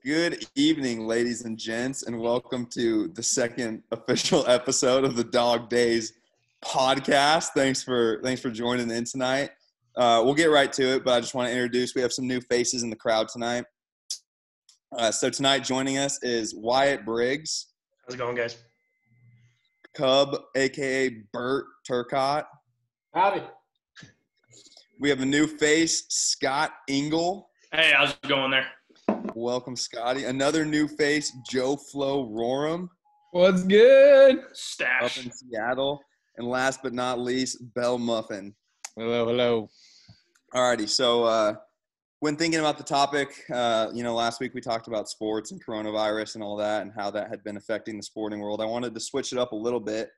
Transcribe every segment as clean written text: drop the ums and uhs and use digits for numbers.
Good evening, ladies and gents, and welcome to the second official episode of the Dog Days podcast. Thanks for joining in tonight. We'll get right to it, but I just want to introduce. We have some new faces in the crowd tonight. So tonight joining us is Wyatt Briggs. How's it going, guys? Cub, a.k.a. Bert Turcott. Howdy. We have a new face, Scott Engel. Hey, how's it going there? Welcome, Scotty. Another new face, Joe Flo Roram. What's good? Stash. Up in Seattle. And last but not least, Bell Muffin. Hello. Alrighty, so when thinking about the topic, last week we talked about sports and coronavirus and all that and how that had been affecting the sporting world. I wanted to switch it up a little bit.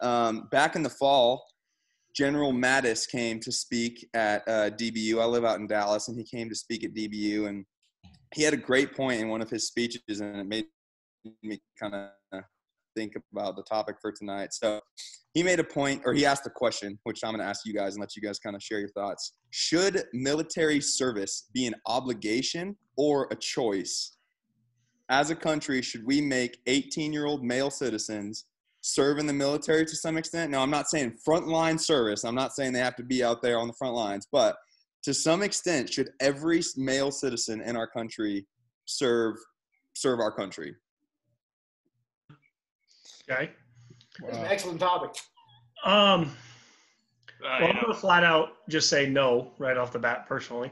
Back in the fall, General Mattis came to speak at DBU. I live out in Dallas, and he came to speak at DBU, and he had a great point in one of his speeches, and it made me kind of think about the topic for tonight. So he made a point, or he asked a question, which I'm going to ask you guys and let you guys kind of share your thoughts. Should military service be an obligation or a choice? As a country, should we make 18-year-old male citizens serve in the military to some extent? Now, I'm not saying frontline service. I'm not saying they have to be out there on the front lines, but to some extent, should every male citizen in our country serve our country? Okay. That's an excellent topic. I'm going to flat out just say no right off the bat, personally.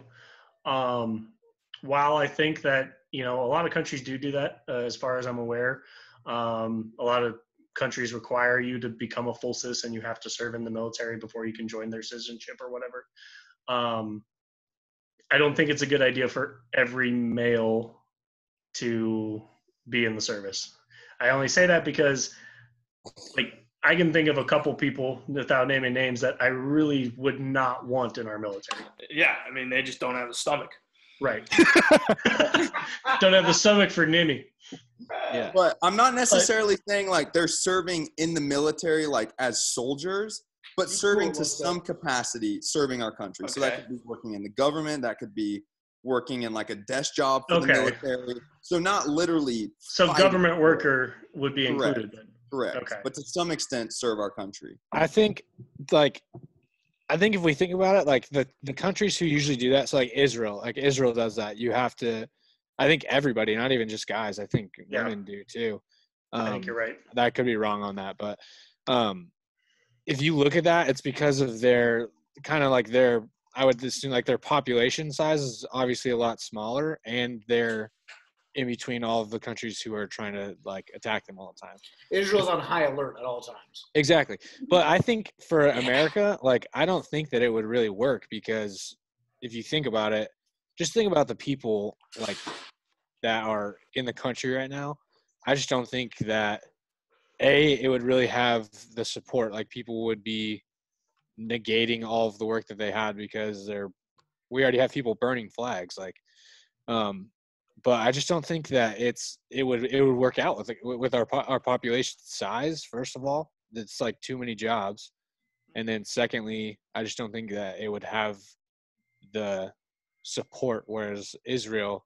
While I think that, a lot of countries do that, as far as I'm aware. A lot of countries require you to become a full citizen. You have to serve in the military before you can join their citizenship or whatever. I don't think it's a good idea for every male to be in the service. I only say that because, I can think of a couple people, without naming names, that I really would not want in our military. Yeah, they just don't have the stomach. Right. Don't have the stomach for Nimi. Yeah. But I'm not necessarily saying they're serving in the military as soldiers, but serving to some capacity, serving our country. Okay. So that could be working in the government. That could be working in a desk job for the military. So not literally. So government worker would be included then. Correct. Okay. But to some extent serve our country. I think if we think about it, the countries who usually do that, so Israel does that. You have to, I think everybody, not even just guys, I think women do too. I think you're right. That could be wrong on that. But if you look at that, it's because of their I would assume their population size is obviously a lot smaller, and they're in between all of the countries who are trying to attack them all the time. Israel's on high alert at all times. Exactly. But I think for America, I don't think that it would really work, because if you think about it, just think about the people that are in the country right now. I just don't think that it would really have the support. People would be negating all of the work that they had, because we already have people burning flags. But I just don't think that it would work out with our population size. First of all, it's too many jobs, and then secondly, I just don't think that it would have the support. Whereas Israel,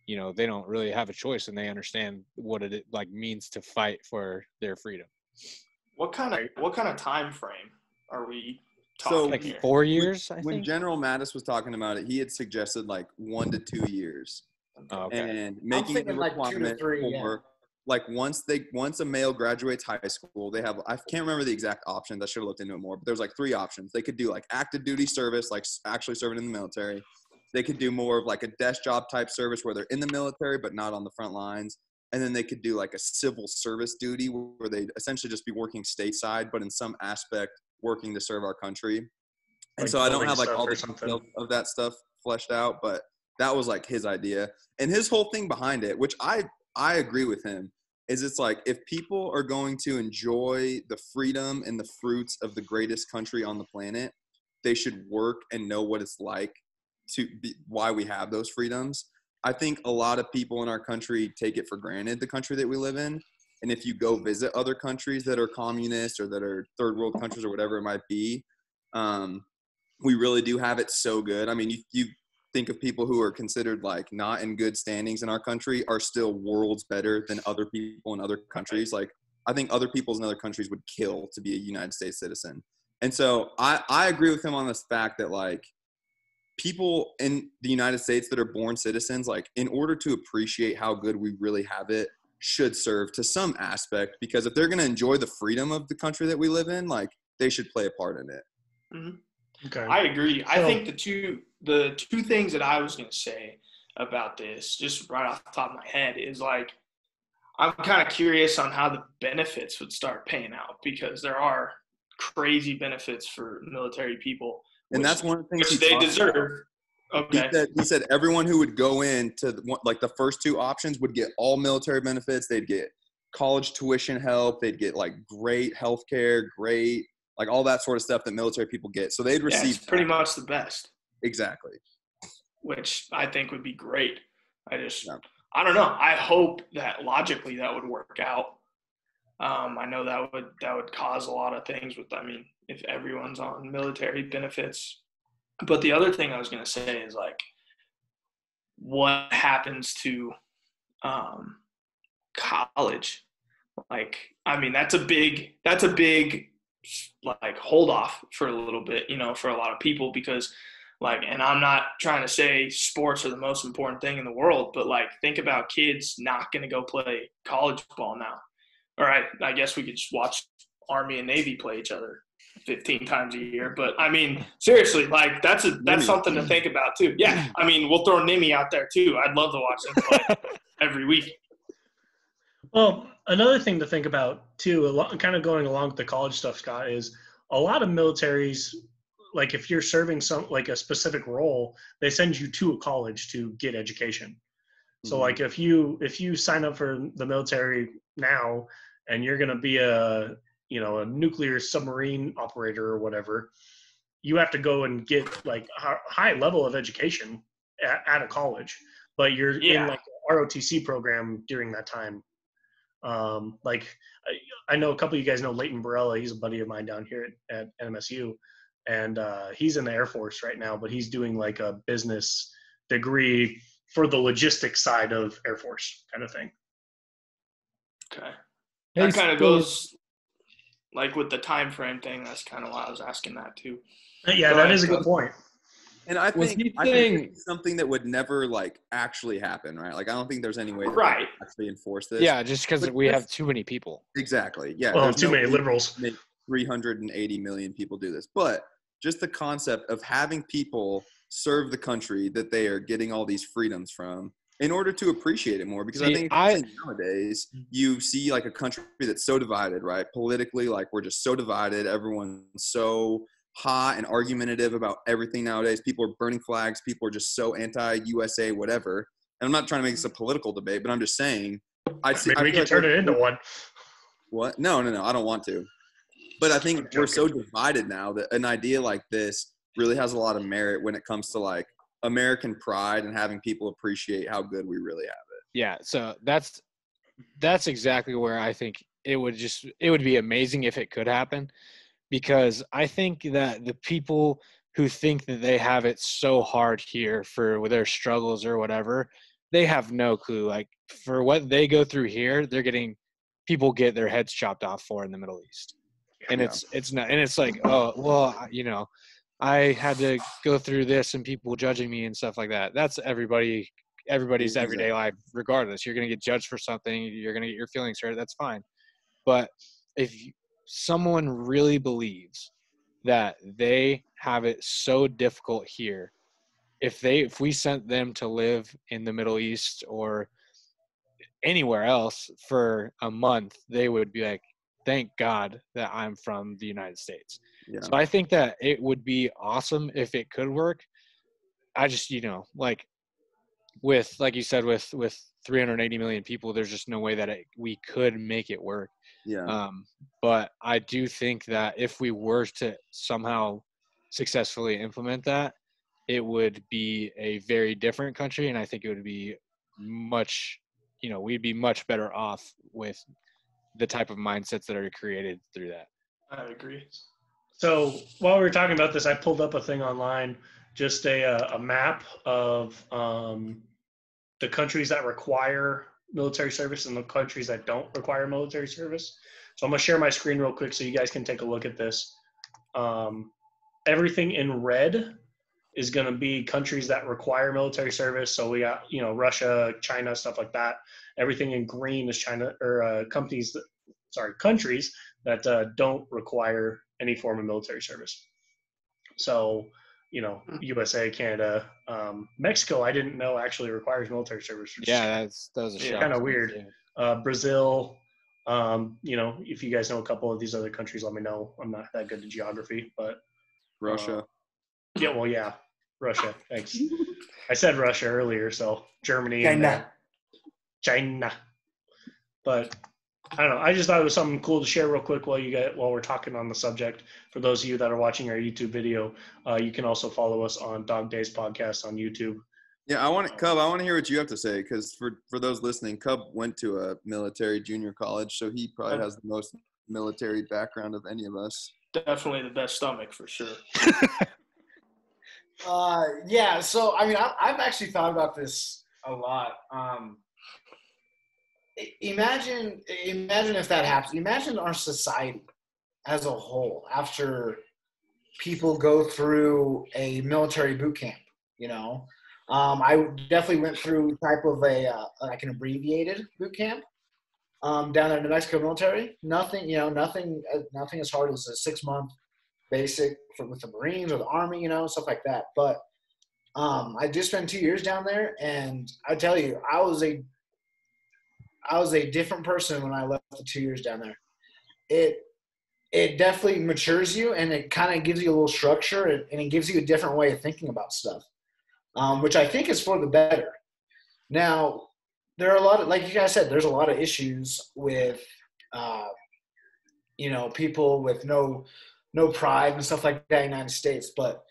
they don't really have a choice, and they understand what it means to fight for their freedom. What kind of time frame are we talking here? 4 years, I think. When General Mattis was talking about it, he had suggested 1 to 2 years. Oh, okay. And making the requirement 2 to 3, once a male graduates high school, they have, I can't remember the exact options. I should have looked into it more, but there's 3 options. They could do active duty service, actually serving in the military. They could do more of a desk job type service where they're in the military but not on the front lines. And then they could do a civil service duty where they'd essentially just be working stateside, but in some aspect working to serve our country. And so I don't have all the details of that stuff fleshed out, but that was his idea. And his whole thing behind it, which I agree with him, is it's if people are going to enjoy the freedom and the fruits of the greatest country on the planet, they should work and know what it's like to be, why we have those freedoms. I think a lot of people in our country take it for granted, the country that we live in. And if you go visit other countries that are communist or that are third world countries or whatever it might be, we really do have it so good. You think of people who are considered like not in good standings in our country are still worlds better than other people in other countries. Like I think other peoples in other countries would kill to be a United States citizen. And so I agree with him on this fact that like people in the United States that are born citizens, like in order to appreciate how good we really have it, should serve to some aspect, because if they're going to enjoy the freedom of the country that we live in, like they should play a part in it. Mm-hmm. Okay. I agree. I think the two things that I was going to say about this, just right off the top of my head, is like I'm kind of curious on how the benefits would start paying out, because there are crazy benefits for military people, And that's one of the things which they deserve. Okay. He said everyone who would go into like the first two options would get all military benefits. They'd get college tuition help. They'd get like great health care, great, like all that sort of stuff that military people get. So they'd receive it's pretty much the best. Exactly. Which I think would be great. I don't know. I hope that logically that would work out. I know that would cause a lot of things if everyone's on military benefits. But the other thing I was going to say is like, what happens to college? Like, that's a big like hold off for a little bit, for a lot of people, because like, and I'm not trying to say sports are the most important thing in the world, but like, think about kids not going to go play college ball now. All right, I guess we could just watch Army and Navy play each other 15 times a year. But seriously, like that's something to think about too. Yeah, we'll throw Nimi out there too. I'd love to watch him play every week. Well, another thing to think about too, kind of going along with the college stuff, Scott, is a lot of militaries, like if you're serving like a specific role, they send you to a college to get education. Mm-hmm. So like if you sign up for the military now and you're going to be a nuclear submarine operator or whatever, you have to go and get like a high level of education at a college, but you're in like a ROTC program during that time. Like I know a couple of you guys know Leighton Barella. He's a buddy of mine down here at MSU, and he's in the Air Force right now, but he's doing like a business degree for the logistics side of Air Force kind of thing. Okay. That kind of goes like with the time frame thing. That's kind of why I was asking that too. Yeah, that is a good point. And I think it's something that would never like actually happen, right? Like I don't think there's any way to actually enforce this. Yeah, just because we have too many people. Exactly. Yeah. Well, too many liberals. Make 380 million people do this, but just the concept of having people serve the country that they are getting all these freedoms from, in order to appreciate it more, because I think nowadays you see like a country that's so divided, right? Politically, like we're just so divided. Everyone's so hot and argumentative about everything nowadays. People are burning flags. People are just so anti-USA, whatever. And I'm not trying to make this a political debate, but I'm just saying. Maybe we can turn it into one. What? No. I don't want to. But I think we're so divided now that an idea like this really has a lot of merit when it comes to like American pride and having people appreciate how good we really have it. Yeah, so that's exactly where I think it would be amazing if it could happen, because I think that the people who think that they have it so hard here for their struggles or whatever, they have no clue. Like for what they go through here, people get their heads chopped off for in the Middle East. And it's not, and it's like, oh, well, I had to go through this and people judging me and stuff like that. That's everybody's everyday life, regardless. You're going to get judged for something. You're going to get your feelings hurt. That's fine. But if someone really believes that they have it so difficult here, if we sent them to live in the Middle East or anywhere else for a month, they would be like, thank God that I'm from the United States. Yeah. So I think that it would be awesome if it could work. I just, like you said, with 380 million people, there's just no way that we could make it work. Yeah. But I do think that if we were to somehow successfully implement that, it would be a very different country. And I think it would be much, we'd be much better off with the type of mindsets that are created through that. I agree. So while we were talking about this, I pulled up a thing online just a map of the countries that require military service and the countries that don't require military service. So I'm going to share my screen real quick so you guys can take a look at this. Everything in red is going to be countries that require military service. So we got, Russia, China, stuff like that. Everything in green is China or countries that don't require any form of military service. So, USA, Canada, Mexico, I didn't know actually requires military service. Yeah, that was a shock. Kind of weird. Brazil, if you guys know a couple of these other countries, let me know. I'm not that good at geography, but Russia. Russia. Thanks. I said Russia earlier, so Germany China. But I don't know. I just thought it was something cool to share real quick while we're talking on the subject. For those of you that are watching our YouTube video, you can also follow us on Dog Days Podcast on YouTube. Yeah, I want to hear what you have to say, because for those listening, Cub went to a military junior college, so he probably has the most military background of any of us. Definitely the best stomach for sure. Yeah. So I mean, I've actually thought about this a lot. Imagine if that happens. Imagine our society as a whole after people go through a military boot camp. I definitely went through type of like an abbreviated boot camp down there in New Mexico military. Nothing as hard as a 6-month basic with the Marines or the Army, stuff like that. But I just spent 2 years down there, and I tell you, I was a different person when I left the 2 years down there. It definitely matures you, and it kind of gives you a little structure, and it gives you a different way of thinking about stuff, which I think is for the better. Now, there are a lot of, like you guys said, there's a lot of issues with, people with no pride and stuff like that in the United States. But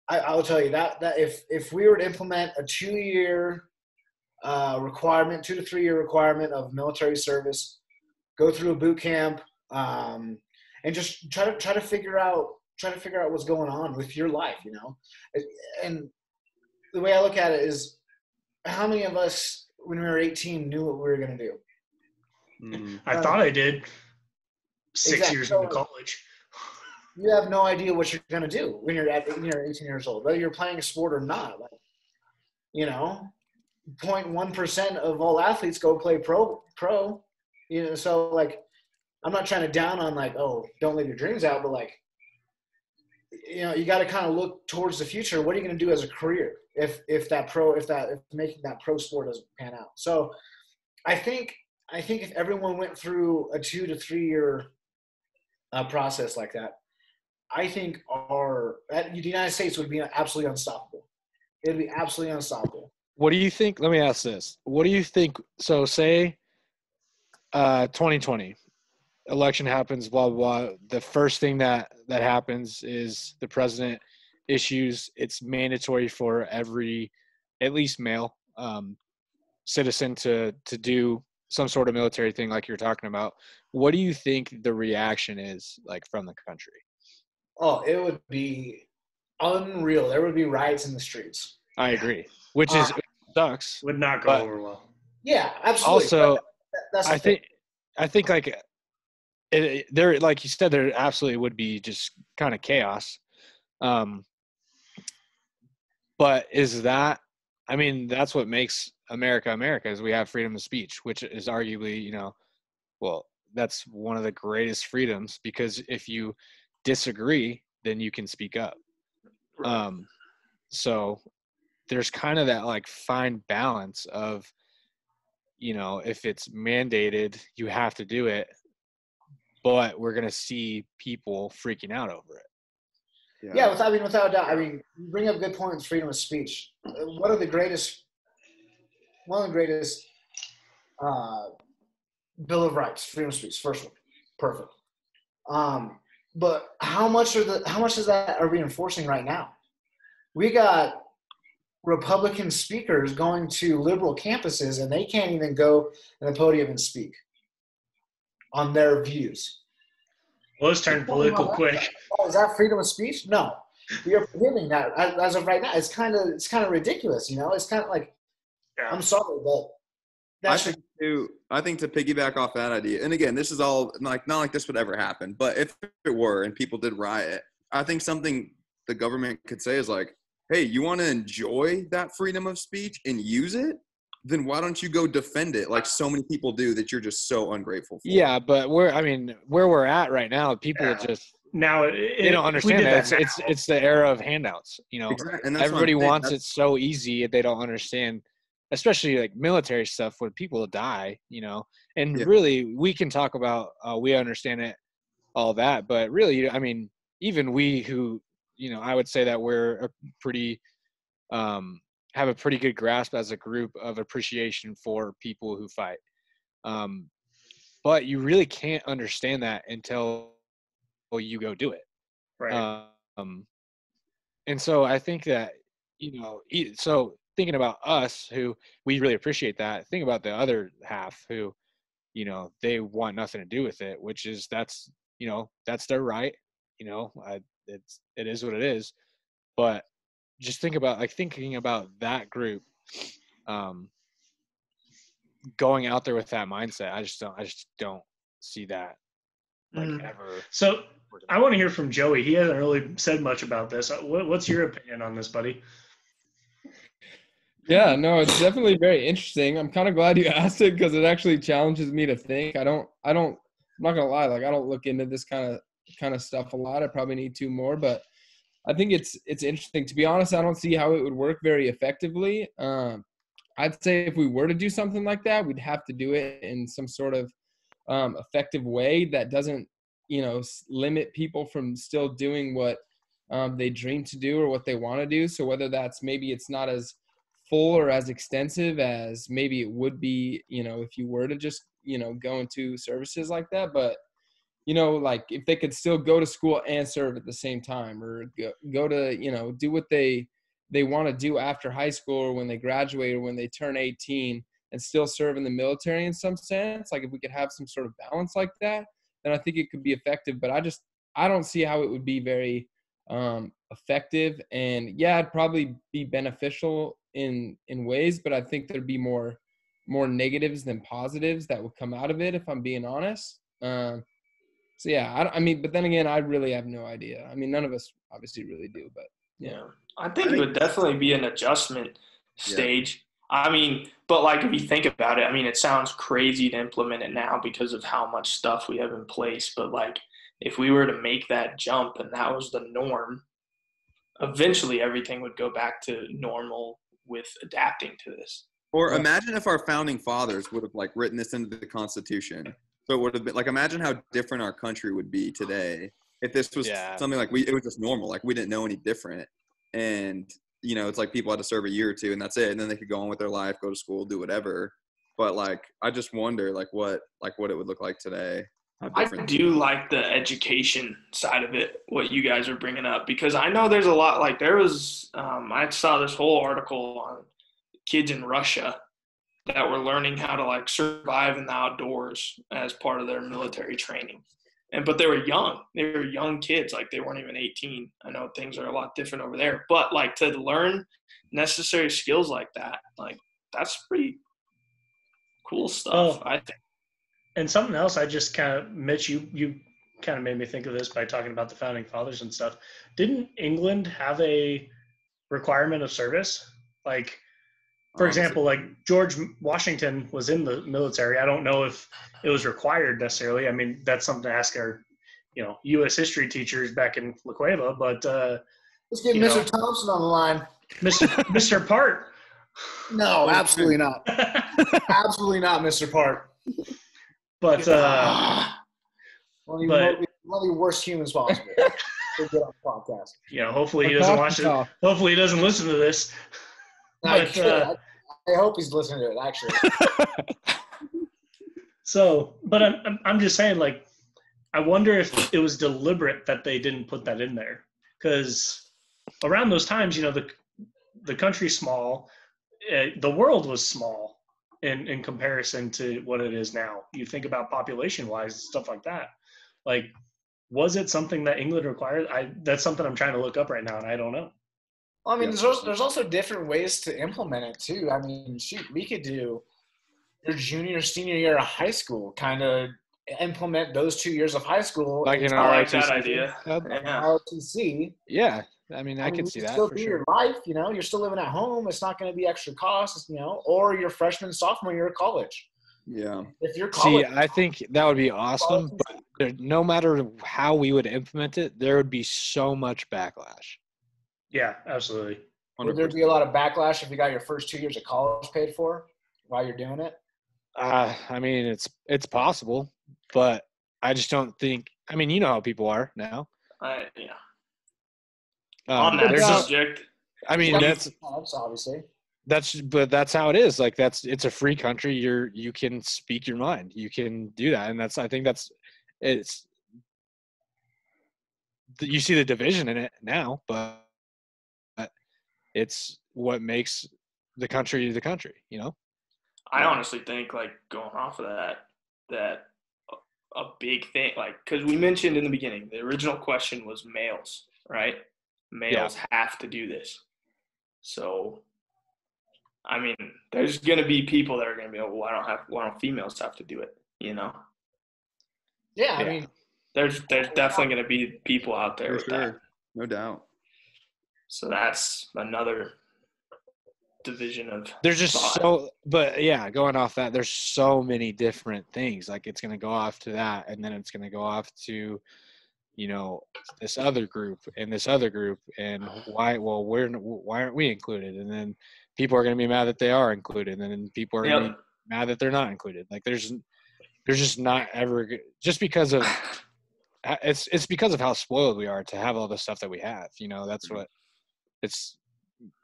I will tell you that if we were to implement a 2-year requirement, 2 to 3 year requirement of military service, go through a boot camp, and just try to figure out what's going on with your life, And the way I look at it is, how many of us when we were 18 knew what we were going to do? I thought I did. 6 years into college. You have no idea what you're going to do when you're 18 years old, whether you're playing a sport or not. 0.1% of all athletes go play pro. So like, I'm not trying to down on don't live your dreams out, but you got to kind of look towards the future. What are you going to do as a career if making that pro sport doesn't pan out? So I think if everyone went through a 2 to 3 year process like that, I think the United States would be absolutely unstoppable. It would be absolutely unstoppable. What do you think? Let me ask this. What do you think? So say 2020 election happens, blah, blah, blah. The first thing that happens is the president issues it's mandatory for every, at least male citizen to do some sort of military thing like you're talking about. What do you think the reaction is from the country? Oh, it would be unreal. There would be riots in the streets. I agree. Which sucks. Would not go over well. Yeah, absolutely. Also, that's I think there, like you said, there absolutely would be just kind of chaos. But is that? I mean, that's what makes America America, is we have freedom of speech, which is arguably, that's one of the greatest freedoms, because if you disagree, then you can speak up. So there's kind of that fine balance of, if it's mandated, you have to do it, but we're going to see people freaking out over it. Yeah, without a doubt. I mean, you bring up good points, freedom of speech. One of the greatest Bill of Rights, freedom of speech, first one. Perfect. But how much is that are we enforcing right now? We got Republican speakers going to liberal campuses, and they can't even go on the podium and speak on their views. Well, let's turn political quick. Is that freedom of speech? No. We are prohibiting that as of right now. It's kind of ridiculous, you know. It's kind of like, Yeah. I'm sorry, but I think to piggyback off that idea, and again, this is all like not like this would ever happen, but if it were and people did riot, I think something the government could say is like, hey, you want to enjoy that freedom of speech and use it? Then why don't you go defend it like so many people do that you're just so ungrateful for? Yeah, but where we're at right now, people just now they don't understand that. It's the era of handouts. You know, exactly. And that's everybody wants it so easy. They don't understand, especially like military stuff when people die. You know, and really we can talk about we understand it, all that, but really, I mean, even we who, you know, I would say that we're a pretty have a pretty good grasp as a group of appreciation for people who fight. But you really can't understand that until you go do it. Right. And so I think that, you know, so thinking about us who we really appreciate that, think about the other half who, you know, they want nothing to do with it, which is you know, that's their right. You know, it is what it is. But just thinking about that group, going out there with that mindset. I just don't see that ever. So I want to hear from Joey. He hasn't really said much about this. What's your opinion on this, buddy? Yeah, no, it's definitely very interesting. I'm kind of glad you asked it because it actually challenges me to think. I'm not gonna lie, like I don't look into this kind of stuff a lot. I probably need to more, but I think it's interesting. To be honest, I don't see how it would work very effectively. I'd say if we were to do something like that, we'd have to do it in some sort of effective way that doesn't, you know, limit people from still doing what they dream to do or what they want to do. So whether that's maybe it's not as full or as extensive as maybe it would be, you know, if you were to just, you know, go into services like that. But, you know, like if they could still go to school and serve at the same time, or go to, you know, do what they want to do after high school or when they graduate or when they turn 18 and still serve in the military in some sense. Like if we could have some sort of balance like that, then I think it could be effective. But I don't see how it would be very effective. And yeah, it'd probably be beneficial in ways, but I think there'd be more negatives than positives that would come out of it, if I'm being honest. So yeah, I mean, but then again, I really have no idea. I mean, none of us obviously really do, but yeah. I think it would definitely be an adjustment stage. Yeah. I mean, but like if you think about it, I mean, it sounds crazy to implement it now because of how much stuff we have in place. But like if we were to make that jump and that was the norm, eventually everything would go back to normal with adapting to this. Or imagine if our founding fathers would have like written this into the Constitution. So it would have been like, imagine how different our country would be today if this was something like it was just normal, like we didn't know any different. And, you know, it's like people had to serve a year or two and that's it. And then they could go on with their life, go to school, do whatever. But like, I just wonder what it would look like today. I do like the education side of it, what you guys are bringing up, because I know there's a lot, like there was, I saw this whole article on kids in Russia that were learning how to like survive in the outdoors as part of their military training. But they were young kids, like they weren't even 18. I know things are a lot different over there, but like to learn necessary skills like that, like that's pretty cool stuff, I think. And something else I just kind of, Mitch, you kind of made me think of this by talking about the founding fathers and stuff. Didn't England have a requirement of service? Like, for example, like George Washington was in the military. I don't know if it was required necessarily. I mean, that's something to ask our, you know, U.S. history teachers back in La Cueva. But let's get Mr. Thompson on the line. Mr. Part. No, absolutely not. Absolutely not, Mr. Part. But one of the worst humans possible. Get on the podcast. You know, hopefully he doesn't watch it. Hopefully he doesn't listen to this. But, I hope he's listening to it, actually. So, but I'm just saying, like, I wonder if it was deliberate that they didn't put that in there, because around those times, you know, the country's small, the world was small in comparison to what it is now. You think about population-wise, stuff like that. Like, Was it something that England required? That's something I'm trying to look up right now, and I don't know. Well, I mean, there's also different ways to implement it too. I mean, shoot, we could do your junior, senior year of high school, kind of implement those 2 years of high school. Like in I like that ROTC. idea. Yeah. ROTC. Yeah, I mean, I could you see can that still for do sure. your life, you're still living at home. It's not going to be extra costs, or your freshman, sophomore year of college. Yeah. If you're See, college, I think that would be awesome, but no matter how we would implement it, there would be so much backlash. Yeah, absolutely. would there be a lot of backlash if you got your first 2 years of college paid for while you're doing it? I mean, it's possible, but I just don't think. I mean, you know how people are now. Yeah. Um, On that they're just- subject, I mean, that's obviously. but that's how it is. Like it's a free country. You can speak your mind. You can do that, and I think it's you see the division in it now, but it's what makes the country the country. I honestly think, like, going off of that a big thing, like, because we mentioned in the beginning, the original question was males, right? Males have to do this. So, I mean, there's going to be people that are going to be, oh, why don't females have to do it? Yeah, I mean, there's definitely going to be people out there with that. No doubt. So that's another division of there's just thought. Going off that, there's so many different things. Like it's going to go off to that, and then it's going to go off to this other group and this other group, and why aren't we included? And then people are going to be mad that they are included, and then people are going to be mad that they're not included. Like there's just not ever, just because of it's because of how spoiled we are to have all the stuff that we have. That's what it's.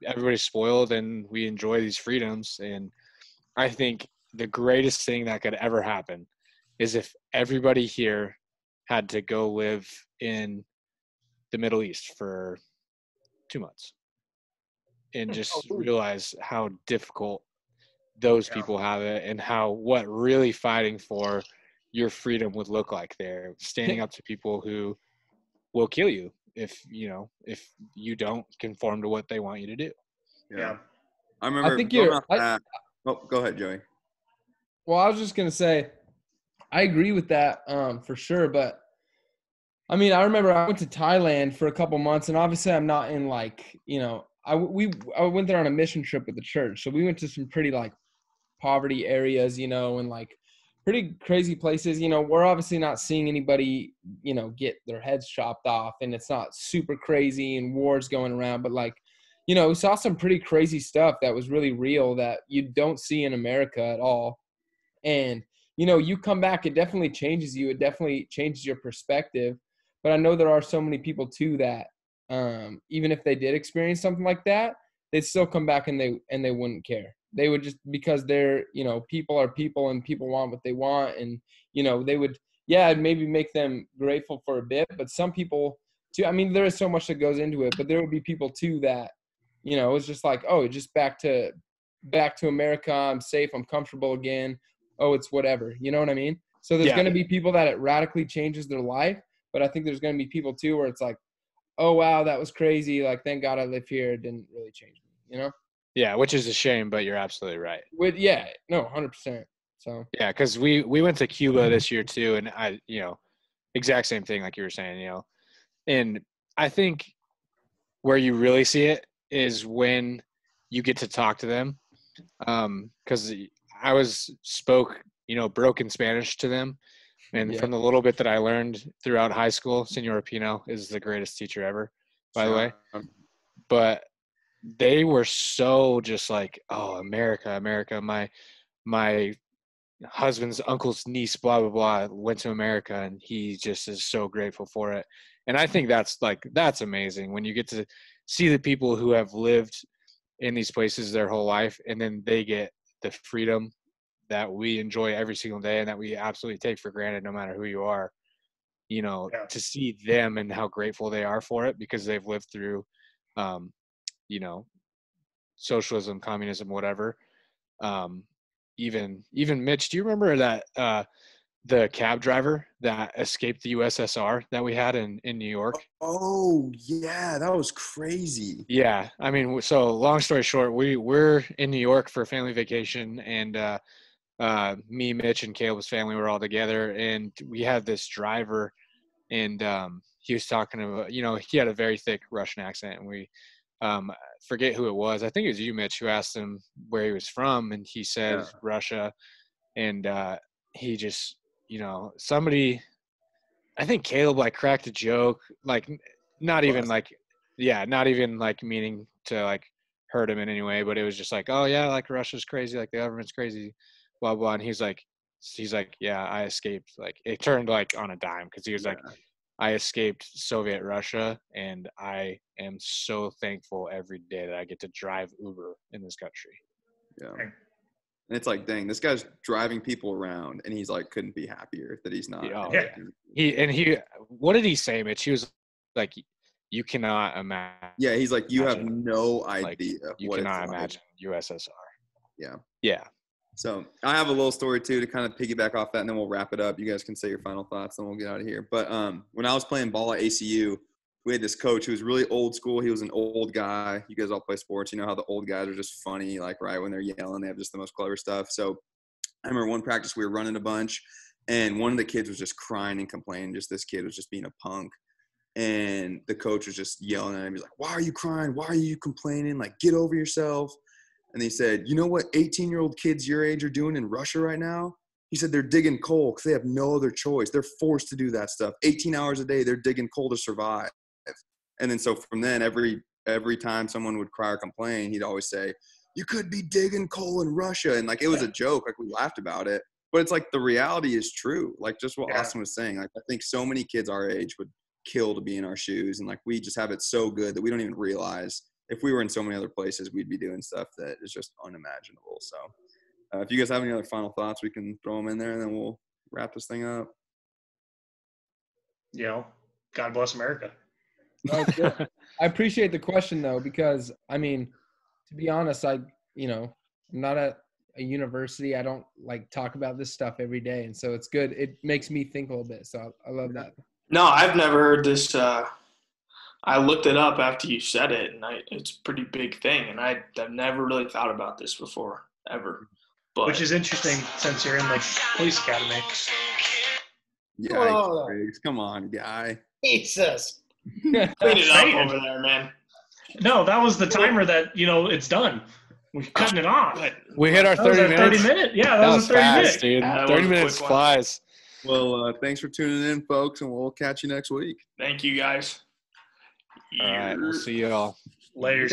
Everybody's spoiled, and we enjoy these freedoms. And I think the greatest thing that could ever happen is if everybody here had to go live in the Middle East for 2 months and just realize how difficult those people have it, and what really fighting for your freedom would look like there, standing up to people who will kill you if you don't conform to what they want you to do. Yeah. I remember. Go ahead, Joey. Well, I was just gonna say, I agree with that for sure. But I mean, I remember I went to Thailand for a couple months, and obviously I'm not in I went there on a mission trip with the church, so we went to some pretty poverty areas, and pretty crazy places. We're obviously not seeing anybody, get their heads chopped off, and it's not super crazy and wars going around, but we saw some pretty crazy stuff that was really real that you don't see in America at all. And, you come back, it definitely changes you. It definitely changes your perspective. But I know there are so many people too that even if they did experience something like that, they'd still come back and they wouldn't care. They would just, because they're, people are people and people want what they want. And, they would, it'd maybe make them grateful for a bit. But some people too, I mean, there is so much that goes into it, but there would be people too that, it's just just back to America. I'm safe. I'm comfortable again. Oh, it's whatever. You know what I mean? So there's going to be people that it radically changes their life. But I think there's going to be people too where it's like, oh, wow, that was crazy. Thank God I live here. It didn't really change me, Yeah, which is a shame, but you're absolutely right. 100%. So yeah, because we went to Cuba this year too, and I, exact same thing like you were saying, and I think where you really see it is when you get to talk to them, because I spoke broken Spanish to them, and from the little bit that I learned throughout high school, Senor Pino is the greatest teacher ever, by the way. But they were so just like, oh, America, my husband's uncle's niece, blah, blah, blah, went to America, and he just is so grateful for it. And I think that's amazing when you get to see the people who have lived in these places their whole life, and then they get the freedom that we enjoy every single day and that we absolutely take for granted no matter who you are, to see them and how grateful they are for it because they've lived through, socialism, communism, whatever. Even Mitch, do you remember that the cab driver that escaped the USSR that we had in New York. Oh yeah, that was crazy. Yeah, I mean, so long story short, we're in New York for a family vacation, and me, Mitch, and Caleb's family were all together, and we had this driver, and he was talking about, he had a very thick Russian accent, and we forget who it was. I think it was you, Mitch, who asked him where he was from, and he said Russia, and he just, somebody, I think Caleb like cracked a joke, like not even like meaning to like hurt him in any way, but it was just like, oh yeah, like Russia's crazy, like the government's crazy, blah blah. And he's like, yeah, I escaped. Like it turned like on a dime because he was like, I escaped Soviet Russia, and I am so thankful every day that I get to drive Uber in this country. Yeah. And it's like, dang, this guy's driving people around, and he's like, couldn't be happier that he's not. He what did he say, Mitch? He was like, you cannot imagine. Yeah, he's like, you have no idea. Like, you cannot imagine USSR. Yeah. Yeah. So I have a little story too to kind of piggyback off that, and then we'll wrap it up. You guys can say your final thoughts, then we'll get out of here. But when I was playing ball at ACU, we had this coach who was really old school. He was an old guy. You guys all play sports. You know how the old guys are just funny, like right when they're yelling, they have just the most clever stuff. So I remember one practice we were running a bunch, and one of the kids was just crying and complaining. Just this kid was just being a punk. And the coach was just yelling at him. He's like, why are you crying? Why are you complaining? Like, get over yourself. And he said, you know what 18-year-old kids your age are doing in Russia right now? He said they're digging coal because they have no other choice. They're forced to do that stuff. 18 hours a day, they're digging coal to survive. And then so from then, every time someone would cry or complain, he'd always say, you could be digging coal in Russia. And like, it was a joke. Like, we laughed about it. But it's like the reality is true. Like just what Austin was saying. Like, I think so many kids our age would kill to be in our shoes. And like, we just have it so good that we don't even realize if we were in so many other places, we'd be doing stuff that is just unimaginable. So if you guys have any other final thoughts, we can throw them in there, and then we'll wrap this thing up. God bless America. I appreciate the question though, because I mean, to be honest, I'm not at a university. I don't like talk about this stuff every day. And so it's good. It makes me think a little bit. So I love that. No, I've never heard this. I looked it up after you said it, and it's a pretty big thing. And I've never really thought about this before, ever. But which is interesting since you're in the police academy. Yeah, come on, guy. Jesus. Clean it up over there, man. No, that was the timer that, it's done. We're cutting it off. We hit our 30 minutes. 30 minute? Yeah, that was a 30 fast, minute. Dude. 30 minutes flies. Well, thanks for tuning in, folks, and we'll catch you next week. Thank you, guys. All right, we'll see you all. Later.